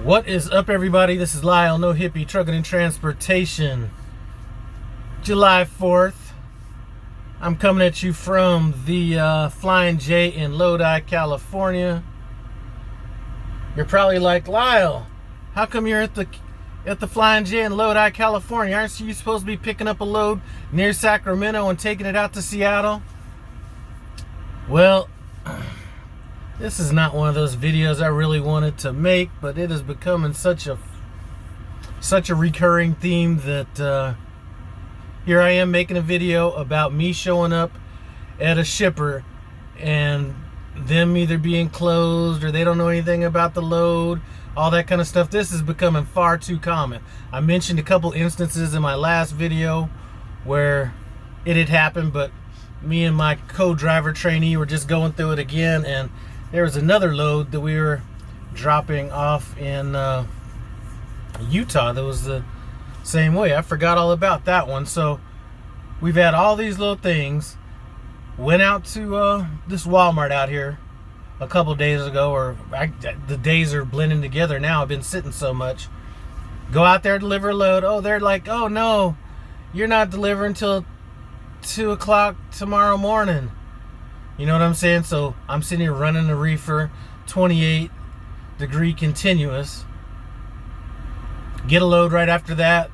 What is up, everybody? This is Lyle, No Hippie Trucking and Transportation. July 4th. I'm coming at you from the Flying J in Lodi, California. You're probably like, Lyle, how come you're at the Flying J in Lodi, California? Aren't you supposed to be picking up a load near Sacramento and taking it out to Seattle? Well, this is not one of those videos I really wanted to make, but it is becoming such a recurring theme that here I am making a video about me showing up at a shipper and them either being closed or they don't know anything about the load, all that kind of stuff. This is becoming far too common. I mentioned a couple instances in my last video where it had happened, but me and my co-driver trainee were just going through it again, and there was another load that we were dropping off in Utah that was the same way. I forgot all about that one. So we've had all these little things. Went out to this Walmart out here a couple days ago, or the days are blending together now. I've been sitting so much. Go out there, deliver a load. Oh, they're like, oh no, you're not delivering until 2 o'clock tomorrow morning. You know what I'm saying? So I'm sitting here running the reefer, 28 degree continuous. Get a load right after that.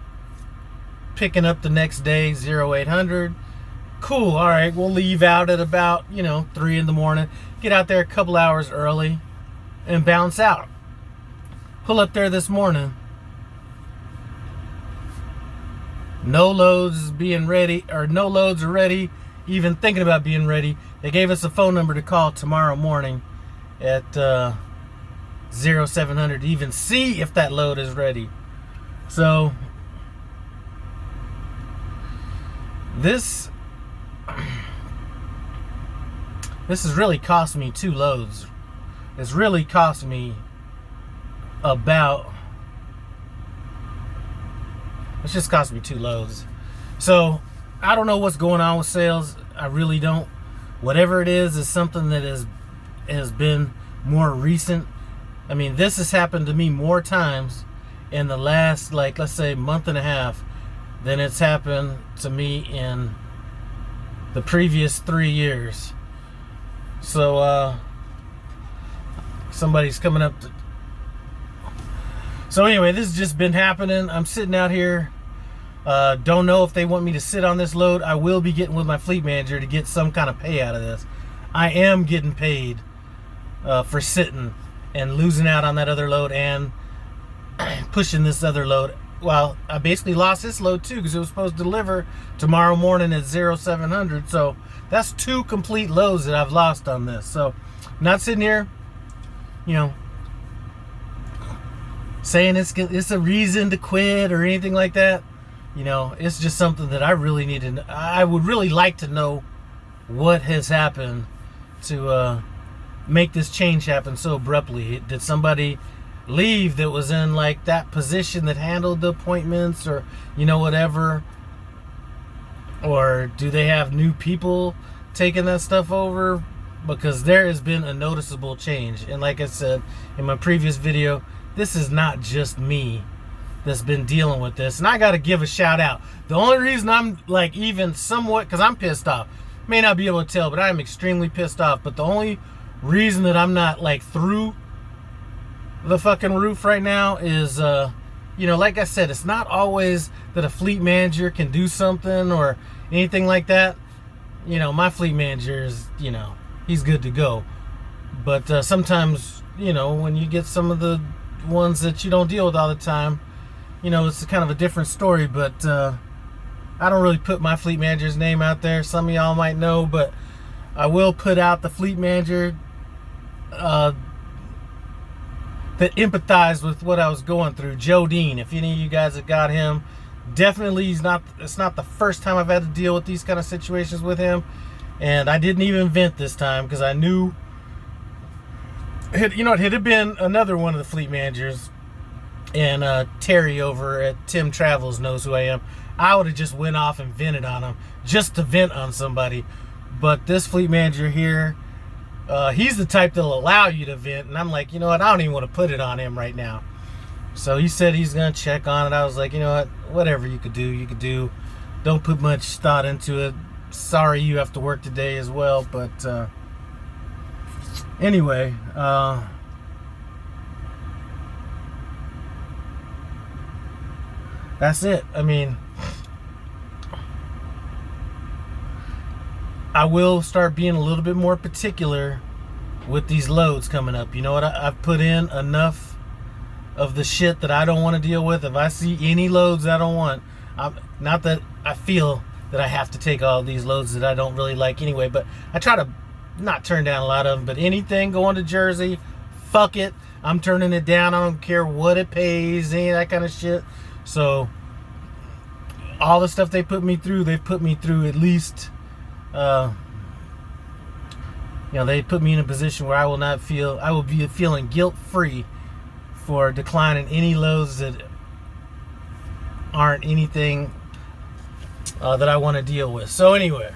Picking up the next day, 0800. Cool, all right, we'll leave out at about, 3 in the morning. Get out there a couple hours early and bounce out. Pull up there this morning. No loads being ready, or no loads are ready, even thinking about being ready. They gave us a phone number to call tomorrow morning at 0700 to even see if that load is ready. So this has really cost me 2 loads. It's really cost me it's just cost me 2 loads. So I don't know what's going on with sales. I really don't. Whatever it is something that has been more recent. I mean, this has happened to me more times in the last, let's say, month and a half than it's happened to me in the previous 3 years. So somebody's coming up to... So anyway, this has just been happening. I'm sitting out here. Don't know if they want me to sit on this load. I will be getting with my fleet manager to get some kind of pay out of this. I am getting paid for sitting and losing out on that other load and pushing this other load. Well, I basically lost this load too because it was supposed to deliver tomorrow morning at 0700. So that's 2 complete loads that I've lost on this. So I'm not sitting here, saying it's a reason to quit or anything like that. It's just something that I really need to. I would really like to know what has happened to make this change happen so abruptly. Did somebody leave that was in that position that handled the appointments, or whatever? Or do they have new people taking that stuff over? Because there has been a noticeable change. And like I said in my previous video, this is not just me that's been dealing with this. And I got to give a shout out. The only reason I'm even somewhat, because I'm pissed off, may not be able to tell, but I'm extremely pissed off. But the only reason that I'm not through the fucking roof right now is, like I said, it's not always that a fleet manager can do something or anything like that. My fleet manager is, he's good to go. But sometimes, when you get some of the ones that you don't deal with all the time, it's kind of a different story. But I don't really put my fleet manager's name out there. Some of y'all might know, but I will put out the fleet manager that empathized with what I was going through, Joe Dean. If any of you guys have got him, definitely it's not the first time I've had to deal with these kind of situations with him. And I didn't even vent this time because I knew it had been another one of the fleet managers, and Terry over at Tim Travels knows who I am. I would have just went off and vented on him just to vent on somebody. But this fleet manager here, he's the type that'll allow you to vent, and I'm like, you know what, I don't even want to put it on him right now. So he said he's gonna check on it. I was like, you know what, whatever you could do, you could do. Don't put much thought into it. Sorry you have to work today as well, but anyway, that's it. I mean, I will start being a little bit more particular with these loads coming up. You know what? I've put in enough of the shit that I don't want to deal with. If I see any loads I don't want, not that I feel that I have to take all these loads that I don't really like anyway, but I try to not turn down a lot of them. But anything going to Jersey, fuck it. I'm turning it down. I don't care what it pays, any of that kind of shit. So all the stuff they put me through, they've put me through at least, they put me in a position where I will be feeling guilt-free for declining any loads that aren't anything that I want to deal with. So anyway,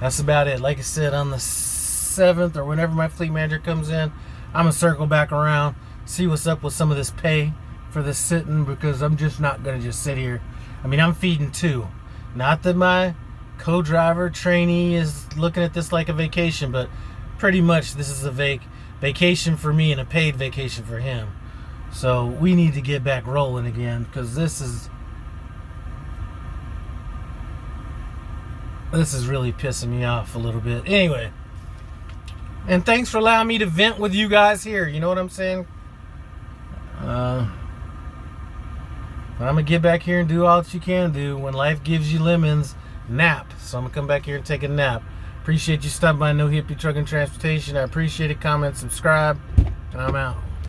that's about it. Like I said, on the 7th or whenever my fleet manager comes in, I'm gonna circle back around, see what's up with some of this pay for this sitting, because I'm just not gonna just sit here. I mean, I'm feeding two. Not that my co-driver trainee is looking at this like a vacation, but pretty much this is a vacation for me and a paid vacation for him. So we need to get back rolling again, because this is really pissing me off a little bit. Anyway, and thanks for allowing me to vent with you guys here. You know what I'm saying? I'm gonna get back here and do all that you can do. When life gives you lemons, nap. So I'm gonna come back here and take a nap. Appreciate you stopping by No Hippie Truck and Transportation. I appreciate it. Comment, subscribe, and I'm out.